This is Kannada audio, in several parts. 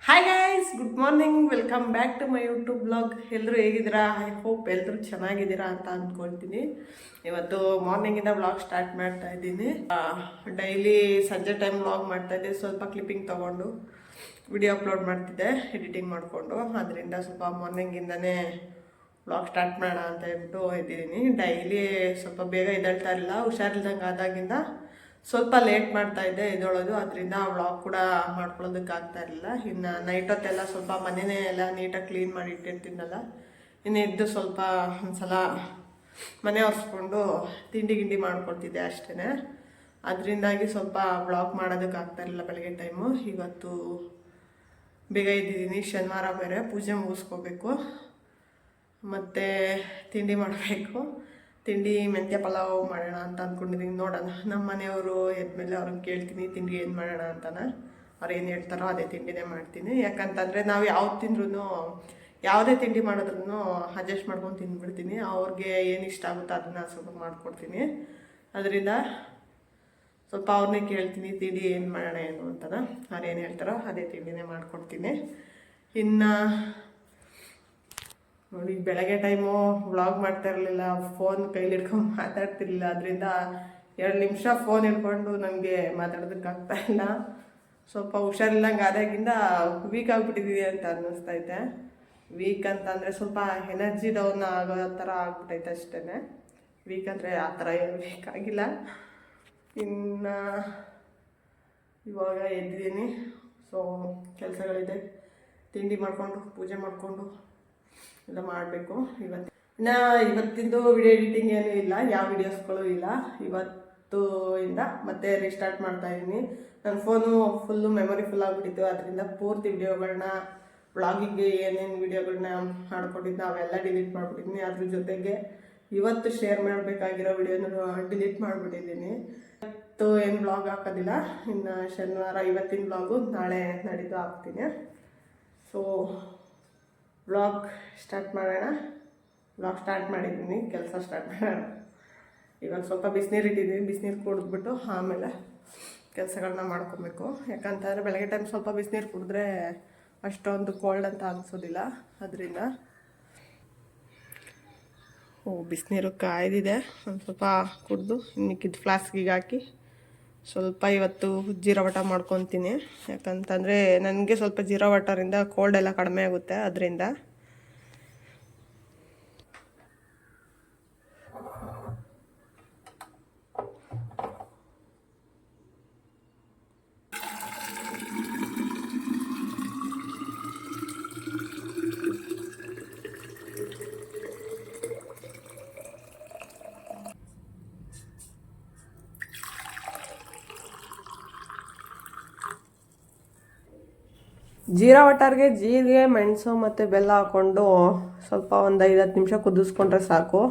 Hi guys, good morning. Welcome back to my YouTube blog. ಎಲ್ಲರೂ ಹೇಗಿದ್ದೀರಾ? ಐ ಹೋಪ್ ಎಲ್ಲರೂ ಚೆನ್ನಾಗಿದ್ದೀರಾ ಅಂತ ಅಂದ್ಕೊಳ್ತೀನಿ. ಇವತ್ತು ಮಾರ್ನಿಂಗಿಂದ ಬ್ಲಾಗ್ ಸ್ಟಾರ್ಟ್ ಮಾಡ್ತಾ ಇದ್ದೀನಿ. ಡೈಲಿ ಸಂಜೆ ಟೈಮ್ ಬ್ಲಾಗ್ ಮಾಡ್ತಾ ಇದ್ದೆ. ಸ್ವಲ್ಪ ಕ್ಲಿಪ್ಪಿಂಗ್ ತೊಗೊಂಡು ವಿಡಿಯೋ ಅಪ್ಲೋಡ್ ಮಾಡ್ತಿದ್ದೆ ಎಡಿಟಿಂಗ್ ಮಾಡಿಕೊಂಡು. ಅದರಿಂದ ಸ್ವಲ್ಪ ಮಾರ್ನಿಂಗಿಂದನೇ ಬ್ಲಾಗ್ ಸ್ಟಾರ್ಟ್ ಮಾಡೋಣ ಅಂತ ಹೇಳ್ಬಿಟ್ಟು ಇದ್ದೀನಿ. ಡೈಲಿ ಸ್ವಲ್ಪ ಬೇಗ ಎದ್ದೇಳ್ತಾ ಇರಲಿಲ್ಲ. ಹುಷಾರಿಲ್ದಂಗೆ ಆದಾಗಿಂದ ಸ್ವಲ್ಪ ಲೇಟ್ ಮಾಡ್ತಾ ಇದ್ದೆ ಎದ್ದೇಳೋದು. ಅದರಿಂದ ವ್ಲಾಗ್ ಕೂಡ ಮಾಡ್ಕೊಳ್ಳೋದಕ್ಕೆ ಆಗ್ತಾ ಇರಲಿಲ್ಲ. ಇನ್ನು ನೈಟ್ ಹೊತ್ತೆಲ್ಲ ಸ್ವಲ್ಪ ಮನೆಯೇ ಎಲ್ಲ ನೀಟಾಗಿ ಕ್ಲೀನ್ ಮಾಡಿ ಇಟ್ಟಿರ್ತೀನಲ್ಲ, ಇನ್ನು ಎದ್ದು ಸ್ವಲ್ಪ ಒಂದ್ಸಲ ಮನೆ ಒರೆಸ್ಕೊಂಡು ತಿಂಡಿ ಗಿಂಡಿ ಮಾಡ್ಕೊಳ್ತಿದ್ದೆ ಅಷ್ಟೇ. ಅದರಿಂದಾಗಿ ಸ್ವಲ್ಪ ವ್ಲಾಗ್ ಮಾಡೋದಕ್ಕೆ ಆಗ್ತಾ ಇರಲಿಲ್ಲ ಬೆಳಗ್ಗೆ ಟೈಮು. ಇವತ್ತು ಬೇಗ ಇದ್ದಿದ್ದೀನಿ. ಶನಿವಾರ ಬೇರೆ ಪೂಜೆ ಮುಗಿಸ್ಕೋಬೇಕು, ಮತ್ತು ತಿಂಡಿ ಮಾಡಬೇಕು. ತಿಂಡಿ ಮೆಂತ್ಯ ಪಲಾವ್ ಮಾಡೋಣ ಅಂತ ಅಂದ್ಕೊಂಡಿದ್ದೀನಿ. ನೋಡೋಣ, ನಮ್ಮ ಮನೆಯವರು ಎದ್ಮೇಲೆ ಅವ್ರನ್ನ ಕೇಳ್ತೀನಿ ತಿಂಡಿ ಏನು ಮಾಡೋಣ ಅಂತಾನೆ. ಅವ್ರು ಏನು ಹೇಳ್ತಾರೋ ಅದೇ ತಿಂಡಿನೇ ಮಾಡ್ತೀನಿ. ಯಾಕಂತಂದರೆ ನಾವು ಯಾವ್ದು ತಿಂದ್ರೂ, ಯಾವುದೇ ತಿಂಡಿ ಮಾಡಿದ್ರೂ ಅಡ್ಜಸ್ಟ್ ಮಾಡ್ಕೊಂಡು ತಿಂದ್ಬಿಡ್ತೀನಿ. ಅವ್ರಿಗೆ ಏನು ಇಷ್ಟ ಆಗುತ್ತೋ ಅದನ್ನು ಸ್ವಲ್ಪ ಮಾಡಿಕೊಡ್ತೀನಿ. ಅದರಿಂದ ಸ್ವಲ್ಪ ಅವ್ರನ್ನೇ ಕೇಳ್ತೀನಿ ತಿಂಡಿ ಏನು ಮಾಡೋಣ ಏನು ಅಂತಾನೆ. ಅವ್ರು ಏನು ಹೇಳ್ತಾರೋ ಅದೇ ತಿಂಡಿನೇ ಮಾಡಿಕೊಡ್ತೀನಿ. ಇನ್ನು ನೋಡಿ, ಬೆಳಗ್ಗೆ ಟೈಮು ವ್ಲಾಗ್ ಮಾಡ್ತಾ ಇರಲಿಲ್ಲ, ಫೋನ್ ಕೈಲಿ ಹಿಡ್ಕೊಂಡು ಮಾತಾಡ್ತಿರ್ಲಿಲ್ಲ. ಅದರಿಂದ 2 ನಿಮಿಷ ಫೋನ್ ಹಿಡ್ಕೊಂಡು ನನಗೆ ಮಾತಾಡೋದಕ್ಕಾಗ್ತಾ ಇಲ್ಲ. ಸ್ವಲ್ಪ ಹುಷಾರಿಲ್ಲಂಗೆ ಆದಾಗಿಂದ ವೀಕ್ ಆಗಿಬಿಟ್ಟಿದ್ದೀವಿ ಅಂತ ಅನ್ನಿಸ್ತೈತೆ. ವೀಕ್ ಅಂತಂದರೆ ಸ್ವಲ್ಪ ಎನರ್ಜಿ ಡೌನ್ ಆಗೋ ಥರ ಆಗ್ಬಿಟ್ಟೈತೆ ಅಷ್ಟೇ. ವೀಕ್ ಅಂದರೆ ಆ ಥರ ಏನು ವೀಕ್ ಆಗಿಲ್ಲ. ಇನ್ನು ಇವಾಗ ಎದ್ದಿದ್ದೀನಿ. ಸೊ ಕೆಲಸಗಳಿದೆ, ತಿಂಡಿ ಮಾಡಿಕೊಂಡು ಪೂಜೆ ಮಾಡಿಕೊಂಡು ಎಲ್ಲ ಮಾಡಬೇಕು. ಇವತ್ತಿಂದು ವಿಡಿಯೋ ಎಡಿಟಿಂಗ್ ಏನೂ ಇಲ್ಲ, ಯಾವ ವಿಡಿಯೋಸ್ಗಳು ಇಲ್ಲ. ಇವತ್ತು ಇಂದ ಮತ್ತೆ ರೀಸ್ಟಾರ್ಟ್ ಮಾಡ್ತಾ ಇದ್ದೀನಿ. ನನ್ನ ಫೋನು ಫುಲ್ಲು ಮೆಮೊರಿ ಫುಲ್ ಆಗಿಬಿಟ್ಟಿತ್ತು. ಅದರಿಂದ ಪೂರ್ತಿ ವಿಡಿಯೋಗಳನ್ನ, ವ್ಲಾಗಿಗೆ ಏನೇನು ವಿಡಿಯೋಗಳನ್ನ ಮಾಡ್ಕೊಂಡಿದ್ದು ಅವೆಲ್ಲ ಡಿಲೀಟ್ ಮಾಡಿಬಿಟ್ಟಿದ್ದೀನಿ. ಅದ್ರ ಜೊತೆಗೆ ಇವತ್ತು ಶೇರ್ ಮಾಡಬೇಕಾಗಿರೋ ವಿಡಿಯೋನ ಡಿಲೀಟ್ ಮಾಡಿಬಿಟ್ಟಿದ್ದೀನಿ. ಇವತ್ತು ಏನು ವ್ಲಾಗ್ ಹಾಕೋದಿಲ್ಲ. ಇನ್ನು ಶನಿವಾರ ಇವತ್ತಿನ ವ್ಲಾಗು ನಾಳೆ ನಾಡಿದ್ದು ಹಾಕ್ತೀನಿ. ಸೊ ವ್ಲಾಗ್ ಸ್ಟಾರ್ಟ್ ಮಾಡೋಣ. ವ್ಲಾಗ್ ಸ್ಟಾರ್ಟ್ ಮಾಡಿದ್ದೀನಿ, ಕೆಲಸ ಸ್ಟಾರ್ಟ್ ಮಾಡೋಣ. ಇವಾಗ ಸ್ವಲ್ಪ ಬಿಸಿನೀರು ಇಟ್ಟಿದ್ದೀನಿ. ಬಿಸಿನೀರು ಕುಡಿದ್ಬಿಟ್ಟು ಆಮೇಲೆ ಕೆಲಸಗಳನ್ನ ಮಾಡ್ಕೊಬೇಕು. ಯಾಕಂತಂದರೆ ಬೆಳಗ್ಗೆ ಟೈಮ್ ಸ್ವಲ್ಪ ಬಿಸಿನೀರು ಕುಡಿದ್ರೆ ಅಷ್ಟೊಂದು ಕೋಲ್ಡ್ ಅಂತ ಅನಿಸೋದಿಲ್ಲ. ಅದರಿಂದ ಬಿಸಿನೀರು ಕಾಯ್ದಿದೆ. ಒಂದು ಸ್ವಲ್ಪ ಕುಡಿದು ಮಿಕ್ಕಿದ ಫ್ಲಾಸ್ಕಿಗೆ ಹಾಕಿ ಸ್ವಲ್ಪ ಇವತ್ತು ಜೀರಾ ವಾಟರ್ ಮಾಡ್ಕೊತೀನಿ. ಯಾಕಂತಂದರೆ ನನಗೆ ಸ್ವಲ್ಪ ಜೀರಾ ವಾಟರಿಂದ ಕೋಲ್ಡ್ ಎಲ್ಲ ಕಡಿಮೆ ಆಗುತ್ತೆ. ಅದರಿಂದ ಜೀರಾ ವಾಟರ್ಗೆ ಜೀರಿಗೆ, ಮೆಣಸು ಮತ್ತು ಬೆಲ್ಲ ಹಾಕ್ಕೊಂಡು ಸ್ವಲ್ಪ ಒಂದು 5-10 ನಿಮಿಷ ಕುದಿಸ್ಕೊಂಡ್ರೆ ಸಾಕು,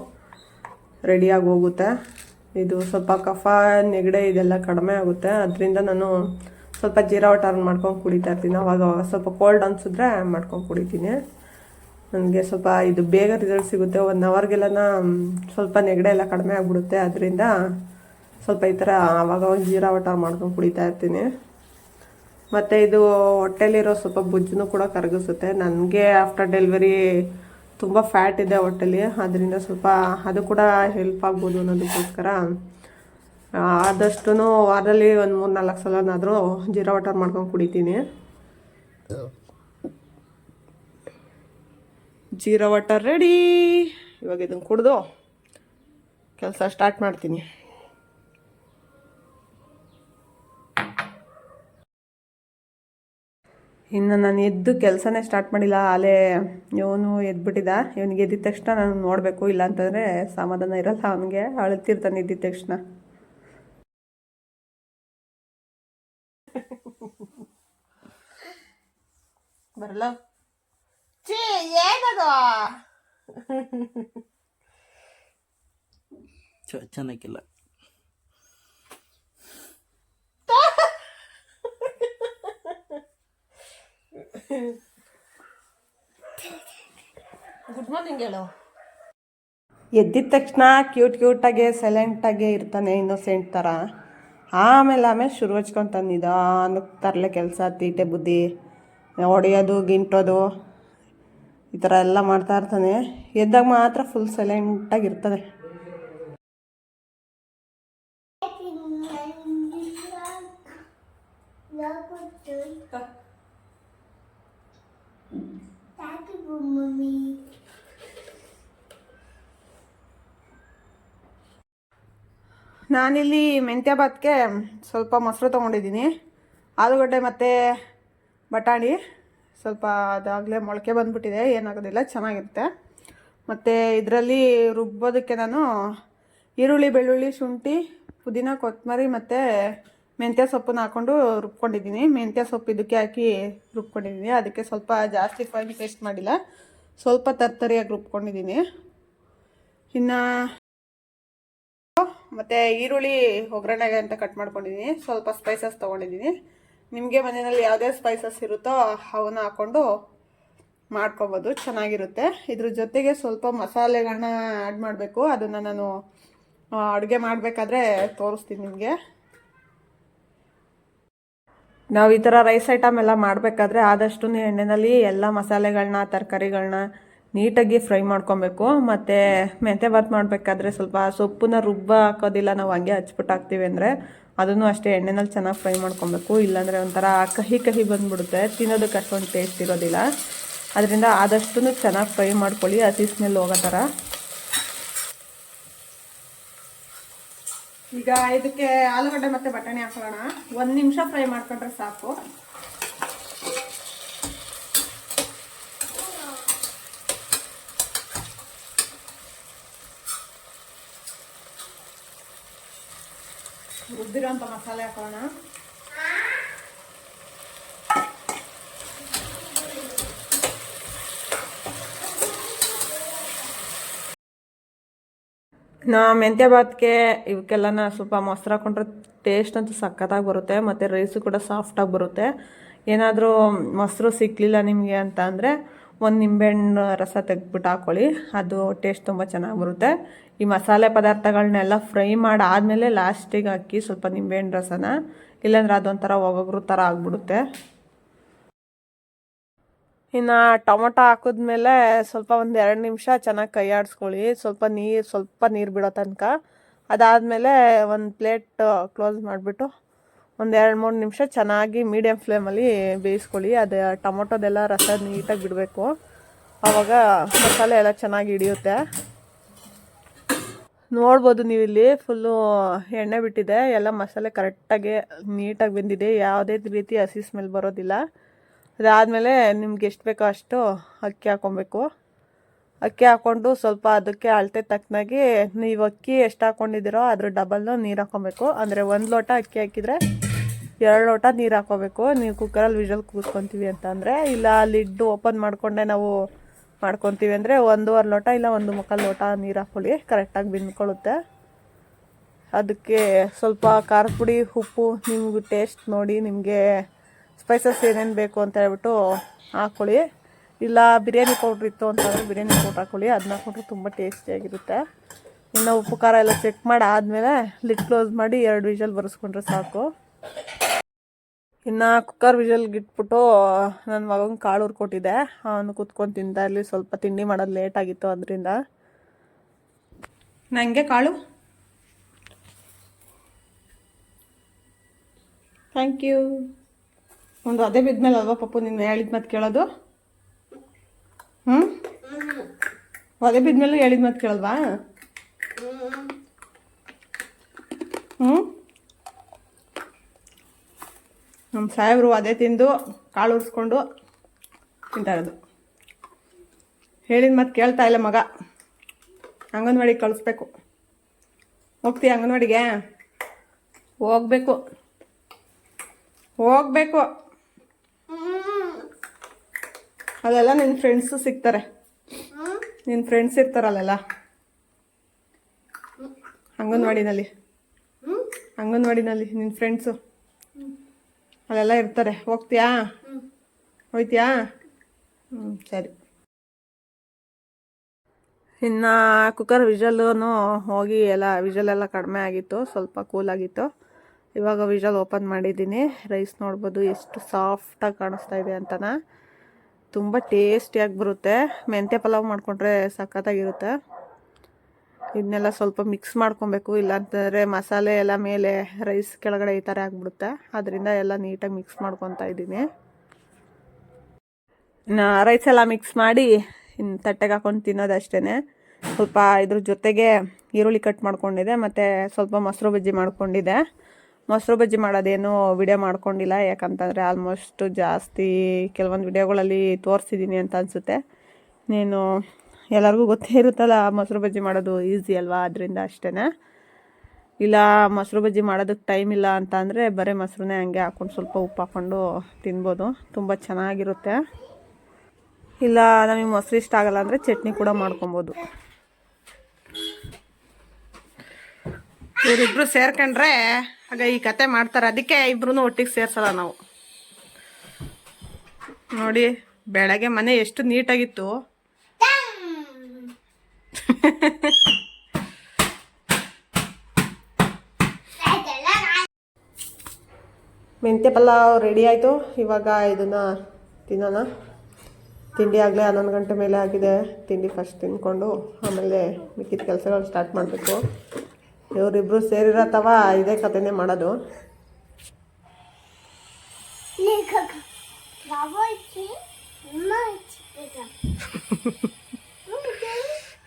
ರೆಡಿಯಾಗಿ ಹೋಗುತ್ತೆ. ಇದು ಸ್ವಲ್ಪ ಕಫ, ನೆಗಡೆ ಇದೆಲ್ಲ ಕಡಿಮೆ ಆಗುತ್ತೆ. ಅದರಿಂದ ನಾನು ಸ್ವಲ್ಪ ಜೀರಾ ವಾಟರ್ ಮಾಡ್ಕೊಂಡು ಕುಡಿತಾ ಇರ್ತೀನಿ. ಅವಾಗ ಸ್ವಲ್ಪ ಕೋಲ್ಡ್ ಅನಿಸಿದ್ರೆ ಮಾಡ್ಕೊಂಡು ಕುಡಿತೀನಿ. ನನಗೆ ಸ್ವಲ್ಪ ಇದು ಬೇಗ ರಿಸಲ್ಟ್ ಸಿಗುತ್ತೆ. 1 ಅವರ್ಗೆಲ್ಲ ಸ್ವಲ್ಪ ನೆಗಡೆ ಎಲ್ಲ ಕಡಿಮೆ ಆಗಿಬಿಡುತ್ತೆ. ಅದರಿಂದ ಸ್ವಲ್ಪ ಈ ಥರ ಆವಾಗ ಜೀರಾ ವಾಟರ್ ಮಾಡ್ಕೊಂಡು ಕುಡಿತಾ ಇರ್ತೀನಿ. ಮತ್ತು ಇದು ಹೊಟ್ಟೆಲಿರೋ ಸ್ವಲ್ಪ ಬೊಜ್ಜನ್ನು ಕೂಡ ಕರಗಿಸುತ್ತೆ. ನನಗೆ ಆಫ್ಟರ್ ಡೆಲಿವರಿ ತುಂಬ ಫ್ಯಾಟ್ ಇದೆ ಹೊಟ್ಟೆಲಿ. ಅದರಿಂದ ಸ್ವಲ್ಪ ಅದು ಕೂಡ ಹೆಲ್ಪ್ ಆಗ್ಬೋದು ಅನ್ನೋದಕ್ಕೋಸ್ಕರ ಆದಷ್ಟು ವಾರದಲ್ಲಿ ಒಂದು 3-4 ಸಲನಾದರೂ ಜೀರಾ ವಾಟರ್ ಮಾಡ್ಕೊಂಡು ಕುಡಿತೀನಿ. Jeera water ready. ಇವಾಗ ಇದನ್ನು ಕುಡಿದು ಕೆಲಸ ಸ್ಟಾರ್ಟ್ ಮಾಡ್ತೀನಿ. ಇನ್ನು ನಾನು ಎದ್ದು ಕೆಲಸನೇ ಸ್ಟಾರ್ಟ್ ಮಾಡಿಲ್ಲ. ಆಲೇ ಇವನು ಎದ್ಬಿಟ್ಟಿದ್ದ. ಇವನಿಗೆ ಎದ್ದಿದ ತಕ್ಷಣ ನಾನು ನೋಡಬೇಕು, ಇಲ್ಲಾಂತಂದರೆ ಸಮಾಧಾನ ಇರಲ್ಲ ಅವನಿಗೆ. ಅಳ್ತಿರ್ತಾನೆ ಎದ್ದಿದ ತಕ್ಷಣ. ಬರಲ್ಲ ಚೀ, ಏನದು ಚೆನ್ನಾಗಿಲ್ಲ. ಗುಡ್ ಮಾರ್ನಿಂಗ್ ಹೇಳು. ಎದ್ದಿದ ತಕ್ಷಣ ಕ್ಯೂಟಾಗೆ ಸೈಲೆಂಟಾಗೆ ಇರ್ತಾನೆ, ಇನ್ನೋಸೆಂಟ್ ಥರ. ಆಮೇಲೆ ಶುರು ಹಚ್ಕೊತಾನೆ ನಿಧಾನಕ್ಕೆ ತರಲೆ ಕೆಲಸ, ತೀಟೆ ಬುದ್ಧಿ ಹೊಡೆಯೋದು ಗಿಂಟೋದು ಈ ಥರ ಎಲ್ಲ ಮಾಡ್ತಾ ಇರ್ತಾನೆ. ಎದ್ದಾಗ ಮಾತ್ರ ಫುಲ್ ಸೈಲೆಂಟಾಗಿರ್ತದೆ. ನಾನಿಲ್ಲಿ ಮೆಂತ್ಯ ಭಾತ್ಗೆ ಸ್ವಲ್ಪ ಮೊಸರು ತೊಗೊಂಡಿದ್ದೀನಿ. ಆಲೂಗಡ್ಡೆ ಮತ್ತು ಬಟಾಣಿ ಸ್ವಲ್ಪ ಅದಾಗಲೇ ಮೊಳಕೆ ಬಂದುಬಿಟ್ಟಿದೆ, ಏನಾಗೋದಿಲ್ಲ, ಚೆನ್ನಾಗಿರುತ್ತೆ. ಮತ್ತು ಇದರಲ್ಲಿ ರುಬ್ಬೋದಕ್ಕೆ ನಾನು ಈರುಳ್ಳಿ, ಬೆಳ್ಳುಳ್ಳಿ, ಶುಂಠಿ, ಪುದೀನ, ಕೊತ್ತಂಬರಿ ಮತ್ತು ಮೆಂತ್ಯ ಸೊಪ್ಪನ್ನ ಹಾಕ್ಕೊಂಡು ರುಬ್ಕೊಂಡಿದ್ದೀನಿ. ಮೆಂತ್ಯ ಸೊಪ್ಪು ಇದಕ್ಕೆ ಹಾಕಿ ರುಬ್ಕೊಂಡಿದ್ದೀನಿ. ಅದಕ್ಕೆ ಸ್ವಲ್ಪ ಜಾಸ್ತಿ ಫೈನ್ ಪೇಸ್ಟ್ ಮಾಡಿಲ್ಲ, ಸ್ವಲ್ಪ ತರ್ತರಿಯಾಗಿ ರುಬ್ಕೊಂಡಿದ್ದೀನಿ. ಇನ್ನು ಮತ್ತು ಈರುಳ್ಳಿ ಒಗ್ಗರಣೆಗೆ ಅಂತ ಕಟ್ ಮಾಡ್ಕೊಂಡಿದ್ದೀನಿ. ಸ್ವಲ್ಪ ಸ್ಪೈಸಸ್ ತೊಗೊಂಡಿದ್ದೀನಿ. ನಿಮಗೆ ಮನೆಯಲ್ಲಿ ಯಾವುದೇ ಸ್ಪೈಸಸ್ ಇರುತ್ತೋ ಅವನ್ನ ಹಾಕ್ಕೊಂಡು ಮಾಡ್ಕೊಬೋದು, ಚೆನ್ನಾಗಿರುತ್ತೆ. ಇದ್ರ ಜೊತೆಗೆ ಸ್ವಲ್ಪ ಮಸಾಲೆಗಳನ್ನ ಆ್ಯಡ್ ಮಾಡಬೇಕು. ಅದನ್ನು ನಾನು ಅಡುಗೆ ಮಾಡಬೇಕಾದ್ರೆ ತೋರಿಸ್ತೀನಿ ನಿಮಗೆ. ನಾವು ಈ ಥರ ರೈಸ್ ಐಟಮ್ ಎಲ್ಲ ಮಾಡಬೇಕಾದ್ರೆ ಆದಷ್ಟು ಎಣ್ಣೆಯಲ್ಲಿ ಎಲ್ಲ ಮಸಾಲೆಗಳನ್ನ, ತರಕಾರಿಗಳನ್ನ ನೀಟಾಗಿ ಫ್ರೈ ಮಾಡ್ಕೊಬೇಕು. ಮತ್ತು ಮೆಂತ್ಯ ಭಾತ್ ಮಾಡಬೇಕಾದ್ರೆ ಸ್ವಲ್ಪ ಸೊಪ್ಪನ್ನ ಹಾಕೋದಿಲ್ಲ, ನಾವು ಹಂಗೆ ಹಚ್ಬಿಟ್ಟು ಹಾಕ್ತೀವಿ ಅಂದರೆ ಅದನ್ನು ಅಷ್ಟೇ ಎಣ್ಣೆನಲ್ಲಿ ಚೆನ್ನಾಗಿ ಫ್ರೈ ಮಾಡ್ಕೊಬೇಕು. ಇಲ್ಲಾಂದರೆ ಒಂಥರ ಕಹಿ ಕಹಿ ಬಂದುಬಿಡುತ್ತೆ, ತಿನ್ನೋದಕ್ಕೆ ಅಷ್ಟೊಂದು ಟೇಸ್ಟ್ ಇರೋದಿಲ್ಲ. ಅದರಿಂದ ಆದಷ್ಟು ಚೆನ್ನಾಗಿ ಫ್ರೈ ಮಾಡ್ಕೊಳ್ಳಿ, ಹಸಿ ಸ್ಮೆಲ್ ಹೋಗೋ ಥರ. ಈಗ ಇದಕ್ಕೆ ಆಲೂಗಡ್ಡೆ ಮತ್ತು ಬಟಾಣಿ ಹಾಕೊಳ್ಳೋಣ. 1 ನಿಮಿಷ ಫ್ರೈ ಮಾಡ್ಕೊಂಡ್ರೆ ಸಾಕು. ರುಬ್ಬಿರೋಂಥ ಮಸಾಲೆ ಹಾಕೋಣ. ಮೆಂತ್ಯ ಭಾತ್ಗೆ ಇವಕ್ಕೆಲ್ಲನ ಸ್ವಲ್ಪ ಮೊಸರು ಹಾಕೊಂಡ್ರೆ ಟೇಸ್ಟ್ ಅಂತೂ ಸಖತ್ತಾಗಿ ಬರುತ್ತೆ. ಮತ್ತು ರೈಸು ಕೂಡ ಸಾಫ್ಟಾಗಿ ಬರುತ್ತೆ. ಏನಾದರೂ ಮೊಸರು ಸಿಕ್ಕಲಿಲ್ಲ ನಿಮಗೆ ಅಂತ ಅಂದರೆ 1 ನಿಂಬೆಹಣ್ಣು ರಸ ತೆಗೆದ್ಬಿಟ್ಟು ಹಾಕ್ಕೊಳ್ಳಿ, ಅದು ಟೇಸ್ಟ್ ತುಂಬ ಚೆನ್ನಾಗಿ ಬರುತ್ತೆ. ಈ ಮಸಾಲೆ ಪದಾರ್ಥಗಳನ್ನೆಲ್ಲ ಫ್ರೈ ಮಾಡಾದಮೇಲೆ ಲಾಸ್ಟಿಗೆ ಹಾಕಿ ಸ್ವಲ್ಪ ನಿಂಬೆಹಣ್ಣು ರಸನ, ಇಲ್ಲಾಂದ್ರೆ ಅದೊಂಥರ ಒಗರು ಥರ ಆಗಿಬಿಡುತ್ತೆ. ಇನ್ನು ಟೊಮೊಟೊ ಹಾಕಿದ್ಮೇಲೆ ಸ್ವಲ್ಪ 1-2 ನಿಮಿಷ ಚೆನ್ನಾಗಿ ಕೈ ಆಡಿಸ್ಕೊಳ್ಳಿ, ಸ್ವಲ್ಪ ನೀರು ಬಿಡೋ ತನಕ. ಅದಾದಮೇಲೆ ಒಂದು ಪ್ಲೇಟ್ ಕ್ಲೋಸ್ ಮಾಡಿಬಿಟ್ಟು 1-2-3 ನಿಮಿಷ ಚೆನ್ನಾಗಿ ಮೀಡಿಯಮ್ ಫ್ಲೇಮಲ್ಲಿ ಬೇಯಿಸ್ಕೊಳ್ಳಿ. ಅದು ಟೊಮೊಟೊದೆಲ್ಲ ರಸ ನೀಟಾಗಿ ಬಿಡಬೇಕು, ಆವಾಗ ಮಸಾಲೆ ಎಲ್ಲ ಚೆನ್ನಾಗಿ ಹಿಡಿಯುತ್ತೆ. ನೋಡ್ಬೋದು ನೀವಿಲ್ಲಿ ಫುಲ್ಲು ಎಣ್ಣೆ ಬಿಟ್ಟಿದೆ, ಎಲ್ಲ ಮಸಾಲೆ ಕರೆಕ್ಟಾಗಿ ನೀಟಾಗಿ ಬೆಂದಿದೆ, ಯಾವುದೇ ರೀತಿ ಹಸಿ ಸ್ಮೆಲ್ ಬರೋದಿಲ್ಲ. ಅದಾದಮೇಲೆ ನಿಮ್ಗೆ ಎಷ್ಟು ಬೇಕೋ ಅಷ್ಟು ಅಕ್ಕಿ ಹಾಕ್ಕೊಬೇಕು. ಅಕ್ಕಿ ಹಾಕ್ಕೊಂಡು ಸ್ವಲ್ಪ ಅದಕ್ಕೆ ಅಳತೆ ತಕ್ಕನಾಗಿ ನೀವು ಅಕ್ಕಿ ಎಷ್ಟು ಹಾಕ್ಕೊಂಡಿದ್ದೀರೋ ಅದ್ರ ಡಬಲ್ಲು ನೀರು ಹಾಕ್ಕೊಬೇಕು. ಅಂದರೆ 1 ಲೋಟ ಅಕ್ಕಿ ಹಾಕಿದರೆ 2 ಲೋಟ ನೀರು ಹಾಕ್ಕೋಬೇಕು. ನೀವು ಕುಕ್ಕರಲ್ಲಿ ವಿಷಲ್ ಕೂರಿಸ್ಕೊತೀವಿ ಅಂತ ಅಂದರೆ, ಇಲ್ಲ ಲಿಡ್ ಓಪನ್ ಮಾಡಿಕೊಂಡೆ ನಾವು ಮಾಡ್ಕೊತೀವಿ ಅಂದರೆ 1.5 ಲೋಟ ಇಲ್ಲ 1.25 ಲೋಟ ನೀರು ಹಾಕ್ಕೊಳ್ಳಿ, ಕರೆಕ್ಟಾಗಿ ಬೆಂದ್ಕೊಳ್ಳುತ್ತೆ. ಅದಕ್ಕೆ ಸ್ವಲ್ಪ ಖಾರದ ಪುಡಿ, ಉಪ್ಪು ನಿಮ್ಗೆ ಟೇಸ್ಟ್ ನೋಡಿ, ನಿಮಗೆ ಸ್ಪೈಸಸ್ ಏನೇನು ಬೇಕು ಅಂತ ಹೇಳ್ಬಿಟ್ಟು ಹಾಕ್ಕೊಳ್ಳಿ. ಇಲ್ಲ ಬಿರಿಯಾನಿ ಪೌಡ್ರ್ ಇತ್ತು ಅಂತಂದರೆ ಬಿರಿಯಾನಿ ಪೌಡ್ರ್ ಹಾಕ್ಕೊಳ್ಳಿ, ಅದನ್ನ ಹಾಕ್ಕೊಂಡ್ರೆ ತುಂಬ ಟೇಸ್ಟಿಯಾಗಿರುತ್ತೆ. ಇನ್ನು ಉಪ್ಪು ಖಾರ ಎಲ್ಲ ಚೆಕ್ ಮಾಡಿ ಆದಮೇಲೆ ಲಿಡ್ ಕ್ಲೋಸ್ ಮಾಡಿ 2 ವಿಷಲ್ ಬರೆಸ್ಕೊಂಡ್ರೆ ಸಾಕು. ಇನ್ನು ಕುಕ್ಕರ್ ವಿಷಲ್ಗೆ ಇಟ್ಬಿಟ್ಟು ನನ್ನ ಮಗಂಗೆ ಕಾಳು ಹುರ್ಕೊಟ್ಟಿದ್ದೆ, ಅವನು ಕೂತ್ಕೊಂಡು ತಿಂತಾ ಇರಲಿ. ಸ್ವಲ್ಪ ತಿಂಡಿ ಮಾಡೋದು ಲೇಟಾಗಿತ್ತು, ಅದರಿಂದ. ನನಗೆ ಕಾಳು ಥ್ಯಾಂಕ್ ಯು. ಒಂದು ಅದೇ ಬಿದ್ಮೇಲೆ ಅಲ್ವಾ ಪಪ್ಪು ನೀನು ಹೇಳಿದ ಮಾತು ಕೇಳೋದು? ಅದೇ ಬಿದ್ಮೇಲೆ ಹೇಳಿದ ಮಾತು ಕೇಳಲ್ವಾ? ನಮ್ಮ ಸಾಹೇಬರು ಅದೇ ತಿಂದು ಕಾಳು ಉರಿಸ್ಕೊಂಡು ತಿಂತಾ ಇರೋದು. ಹೇಳಿದ ಮಾತು ಕೇಳ್ತಾ ಇಲ್ಲ ಮಗ. ಅಂಗನವಾಡಿಗೆ ಕಳಿಸ್ಬೇಕು. ಹೋಗ್ತೀಯ ಅಂಗನವಾಡಿಗೆ? ಹೋಗ್ಬೇಕು. ಅಲ್ಲೆಲ್ಲ ನಿನ್ನ ಫ್ರೆಂಡ್ಸು ಸಿಗ್ತಾರೆ, ನಿನ್ನ ಫ್ರೆಂಡ್ಸ್ ಇರ್ತಾರಲ್ಲೆಲ್ಲ ಅಂಗನವಾಡಿನಲ್ಲಿ ನಿನ್ನ ಫ್ರೆಂಡ್ಸು ಅಲ್ಲೆಲ್ಲ ಇರ್ತಾರೆ. ಹೋಗ್ತೀಯಾ? ಹೋಯ್ತೀಯಾ? ಸರಿ. ಇನ್ನು ಕುಕ್ಕರ್ ವಿಷಲ್ಲೂ ಹೋಗಿ ಎಲ್ಲ ವಿಷಲೆಲ್ಲ ಕಡಿಮೆ ಆಗಿತ್ತು, ಸ್ವಲ್ಪ ಕೂಲಾಗಿತ್ತು. ಇವಾಗ ವಿಜಲ್ ಓಪನ್ ಮಾಡಿದ್ದೀನಿ. ರೈಸ್ ನೋಡ್ಬೋದು ಎಷ್ಟು ಸಾಫ್ಟಾಗಿ ಕಾಣಿಸ್ತಾ ಇದೆ ಅಂತನ. ತುಂಬ ಟೇಸ್ಟಿಯಾಗಿ ಬರುತ್ತೆ. ಮೆಂತ್ಯ ಪಲಾವ್ ಮಾಡಿಕೊಂಡ್ರೆ ಸಖತ್ತಾಗಿರುತ್ತೆ. ಇದನ್ನೆಲ್ಲ ಸ್ವಲ್ಪ ಮಿಕ್ಸ್ ಮಾಡ್ಕೊಬೇಕು, ಇಲ್ಲಾಂತಂದರೆ ಮಸಾಲೆ ಎಲ್ಲ ಮೇಲೆ ರೈಸ್ ಕೆಳಗಡೆ ಈ ಥರ ಆಗಿಬಿಡುತ್ತೆ. ಅದರಿಂದ ಎಲ್ಲ ನೀಟಾಗಿ ಮಿಕ್ಸ್ ಮಾಡ್ಕೊತಾ ಇದ್ದೀನಿ. ರೈಸ್ ಎಲ್ಲ ಮಿಕ್ಸ್ ಮಾಡಿ ಇನ್ನು ತಟ್ಟೆಗೆ ಹಾಕೊಂಡು ತಿನ್ನೋದಷ್ಟೇ. ಸ್ವಲ್ಪ ಇದ್ರ ಜೊತೆಗೆ ಈರುಳ್ಳಿ ಕಟ್ ಮಾಡ್ಕೊಂಡಿದ್ದೆ, ಮತ್ತು ಸ್ವಲ್ಪ ಮೊಸರು ಬಜ್ಜಿ ಮಾಡ್ಕೊಂಡಿದ್ದೆ. ಮೊಸರು ಬಜ್ಜಿ ಮಾಡೋದೇನು ವಿಡಿಯೋ ಮಾಡ್ಕೊಂಡಿಲ್ಲ, ಯಾಕಂತಂದರೆ ಆಲ್ಮೋಸ್ಟ್ ಜಾಸ್ತಿ ಕೆಲವೊಂದು ವಿಡಿಯೋಗಳಲ್ಲಿ ತೋರಿಸಿದ್ದೀನಿ ಅಂತ ಅನಿಸುತ್ತೆ. ನೀನು ಎಲ್ಲರಿಗೂ ಗೊತ್ತೇ ಇರುತ್ತಲ್ಲ ಮೊಸರು ಬಜ್ಜಿ ಮಾಡೋದು ಈಸಿ ಅಲ್ವಾ, ಅದರಿಂದ ಅಷ್ಟೇ. ಇಲ್ಲ ಮೊಸರು ಬಜ್ಜಿ ಮಾಡೋದಕ್ಕೆ ಟೈಮ್ ಇಲ್ಲ ಅಂತ ಅಂದರೆ ಬರೀ ಮೊಸರನ್ನೇ ಹಂಗೆ ಹಾಕ್ಕೊಂಡು ಸ್ವಲ್ಪ ಉಪ್ಪು ಹಾಕ್ಕೊಂಡು ತಿನ್ಬೋದು, ತುಂಬ ಚೆನ್ನಾಗಿರುತ್ತೆ. ಇಲ್ಲ ನಮಗೆ ಮೊಸರು ಇಷ್ಟ ಆಗಲ್ಲ ಅಂದರೆ ಚಟ್ನಿ ಕೂಡ ಮಾಡ್ಕೊಬೋದು. ಇವರಿಬ್ರು ಸೇರ್ಕೊಂಡ್ರೆ ಆಗ ಈ ಕತೆ ಮಾಡ್ತಾರೆ, ಅದಕ್ಕೆ ಇಬ್ರು ಒಟ್ಟಿಗೆ ಸೇರ್ಸಲ್ಲ ನಾವು. ನೋಡಿ ಬೆಳಗ್ಗೆ ಮನೆ ಎಷ್ಟು ನೀಟಾಗಿತ್ತು. ಮೆಂತ್ಯ ಪಲಾವ್ ರೆಡಿ ಆಯಿತು. ಇವಾಗ ಇದನ್ನು ತಿನ್ನೋಣ. ತಿಂಡಿ ಆಗಲೇ 11 ಗಂಟೆ ಮೇಲೆ ಆಗಿದೆ. ತಿಂಡಿ ಫಸ್ಟ್ ತಿಂದ್ಕೊಂಡು ಆಮೇಲೆ ಮಿಕ್ಕಿದ ಕೆಲಸಗಳು ಸ್ಟಾರ್ಟ್ ಮಾಡಬೇಕು. ಇವರಿಬ್ಬರು ಸೇರಿರೋ ತವ ಇದೇ ಕಥೆನೇ ಮಾಡೋದು.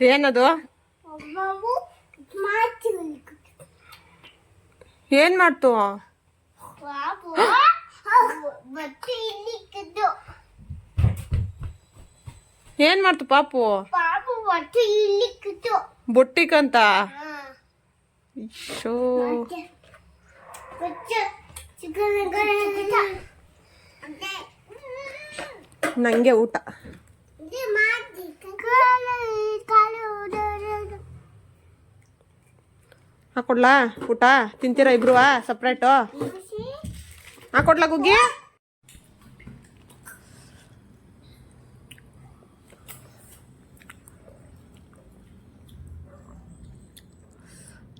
ಏನದು? ಏನ್ ಮಾಡ್ತು? ಏನ್ ಮಾಡ್ತು ಪಾಪು? ಬೊಟ್ಟಿಕಂತ ನಂಗೆ ಊಟ ಹಾಕೊಡ್ಲಾ? ಊಟ ತಿಂತೀರಾ ಇಬ್ರು ಸಪ್ರೇಟು? ಹಾಕೊಡ್ಲಾ ಗುಗ್ಗಿ?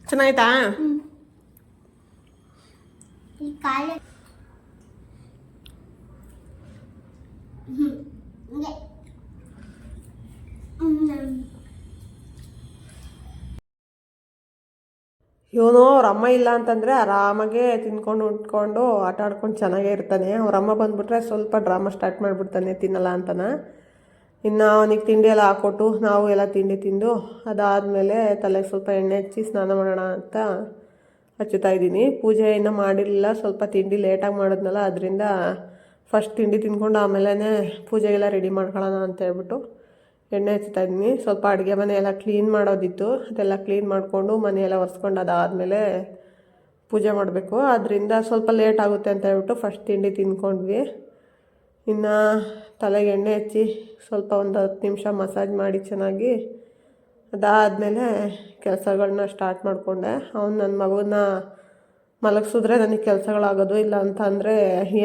ಚೆನ್ನಾಯ್ತಾ? ಇವನು ಅವ್ರ ಅಮ್ಮ ಇಲ್ಲ ಅಂತಂದರೆ ಆರಾಮಾಗೆ ತಿನ್ಕೊಂಡು ಉಟ್ಕೊಂಡು ಆಟ ಆಡ್ಕೊಂಡು ಚೆನ್ನಾಗೇ ಇರ್ತಾನೆ. ಅವ್ರ ಅಮ್ಮ ಬಂದುಬಿಟ್ರೆ ಸ್ವಲ್ಪ ಡ್ರಾಮಾ ಸ್ಟಾರ್ಟ್ ಮಾಡಿಬಿಡ್ತಾನೆ, ತಿನ್ನಲ್ಲ ಅಂತಾನೆ. ಇನ್ನು ಅವನಿಗೆ ತಿಂಡಿ ಎಲ್ಲ ಹಾಕ್ಕೊಟ್ಟು ನಾವು ಎಲ್ಲ ತಿಂಡಿ ತಿಂದು ಅದಾದಮೇಲೆ ತಲೆಗೆ ಸ್ವಲ್ಪ ಎಣ್ಣೆ ಹಚ್ಚಿ ಸ್ನಾನ ಮಾಡೋಣ ಅಂತ ಹಚ್ಚುತ್ತಾ ಇದ್ದೀನಿ. ಪೂಜೆ ಇನ್ನೂ ಮಾಡಿರಲಿಲ್ಲ, ಸ್ವಲ್ಪ ತಿಂಡಿ ಲೇಟಾಗಿ ಮಾಡಿದ್ನಲ್ಲ, ಅದರಿಂದ ಫಸ್ಟ್ ತಿಂಡಿ ತಿಂದ್ಕೊಂಡು ಆಮೇಲೆ ಪೂಜೆಗೆಲ್ಲ ರೆಡಿ ಮಾಡ್ಕೊಳ್ಳೋಣ ಅಂತ ಹೇಳ್ಬಿಟ್ಟು ಎಣ್ಣೆ ಹಚ್ತಾ ಇದ್ದೀನಿ. ಸ್ವಲ್ಪ ಅಡುಗೆ ಮನೆ ಎಲ್ಲ ಕ್ಲೀನ್ ಮಾಡೋದಿತ್ತು, ಅದೆಲ್ಲ ಕ್ಲೀನ್ ಮಾಡಿಕೊಂಡು ಮನೆಯೆಲ್ಲ ಒರೆಸ್ಕೊಂಡು ಅದಾದಮೇಲೆ ಪೂಜೆ ಮಾಡಬೇಕು. ಅದರಿಂದ ಸ್ವಲ್ಪ ಲೇಟ್ ಆಗುತ್ತೆ ಅಂತ ಹೇಳ್ಬಿಟ್ಟು ಫಸ್ಟ್ ತಿಂಡಿ ತಿಂದ್ಕೊಂಡ್ವಿ. ಇನ್ನು ತಲೆಗೆ ಎಣ್ಣೆ ಹಚ್ಚಿ ಸ್ವಲ್ಪ ಒಂದು 10 ನಿಮಿಷ ಮಸಾಜ್ ಮಾಡಿ ಚೆನ್ನಾಗಿ ಅದಾದಮೇಲೆ ಕೆಲಸಗಳನ್ನ ಸ್ಟಾರ್ಟ್ ಮಾಡಿಕೊಂಡೆ. ಅವ್ನು ನನ್ನ ಮಗುನ ಮಲಗಿಸಿದ್ರೆ ನನಗೆ ಕೆಲಸಗಳಾಗೋದು, ಇಲ್ಲ ಅಂತ ಅಂದರೆ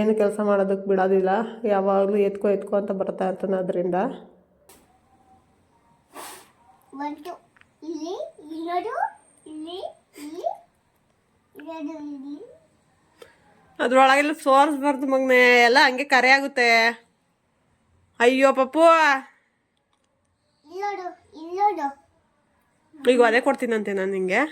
ಏನು ಕೆಲಸ ಮಾಡೋದಕ್ಕೆ ಬಿಡೋದಿಲ್ಲ, ಯಾವಾಗಲೂ ಎತ್ಕೋ ಅಂತ ಬರ್ತಾ ಇರ್ತಾನೆ. ಅದರಿಂದ ಅದ್ರೊಳಗೆಲ್ಲ ಸೋರಿಸ್ಬಾರ್ದು ಮಗನೆ, ಎಲ್ಲ ಹಂಗೆ ಕರೆ ಆಗುತ್ತೆ. ಅಯ್ಯೋ ಪಪ್ಪು, ಈಗ ಅದೇ ಕೊಡ್ತೀನಂತೆ ನಾನು ನಿಂಗೆ.